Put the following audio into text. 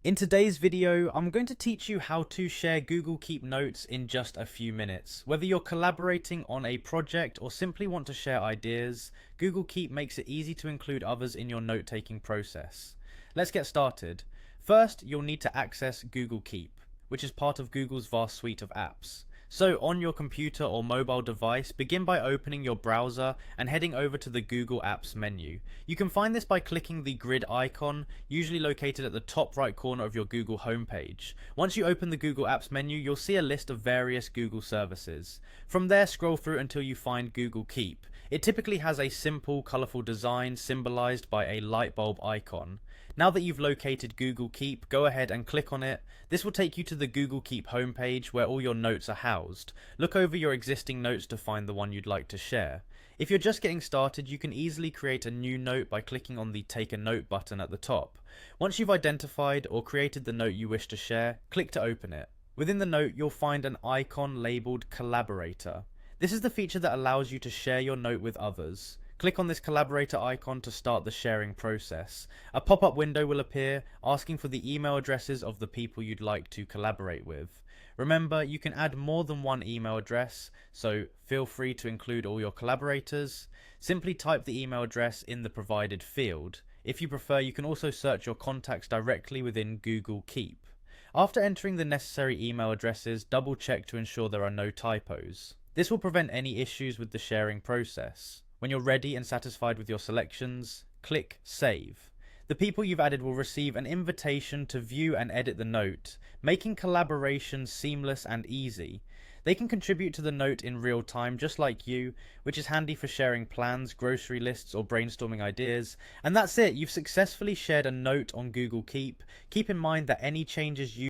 In today's video, I'm going to teach you how to share Google Keep notes in just a few minutes. Whether you're collaborating on a project or simply want to share ideas, Google Keep makes it easy to include others in your note-taking process. Let's get started. First, you'll need to access Google Keep, which is part of Google's vast suite of apps. So on your computer or mobile device, begin by opening your browser and heading over to the Google Apps menu. You can find this by clicking the grid icon, usually located at the top right corner of your Google homepage. Once you open the Google Apps menu, you'll see a list of various Google services. From there, scroll through until you find Google Keep. It typically has a simple, colorful design symbolized by a light bulb icon. Now that you've located Google Keep, go ahead and click on it. This will take you to the Google Keep homepage where all your notes are housed. Look over your existing notes to find the one you'd like to share. If you're just getting started, you can easily create a new note by clicking on the Take a Note button at the top. Once you've identified or created the note you wish to share, click to open it. Within the note, you'll find an icon labeled Collaborator. This is the feature that allows you to share your note with others. Click on this collaborator icon to start the sharing process. A pop-up window will appear asking for the email addresses of the people you'd like to collaborate with. Remember, you can add more than one email address, so feel free to include all your collaborators. Simply type the email address in the provided field. If you prefer, you can also search your contacts directly within Google Keep. After entering the necessary email addresses, double check to ensure there are no typos. This will prevent any issues with the sharing process. When you're ready and satisfied with your selections, click Save. The people you've added will receive an invitation to view and edit the note, making collaboration seamless and easy. They can contribute to the note in real time just like you, which is handy for sharing plans, grocery lists, or brainstorming ideas. And that's it, you've successfully shared a note on Google Keep. Keep in mind that any changes you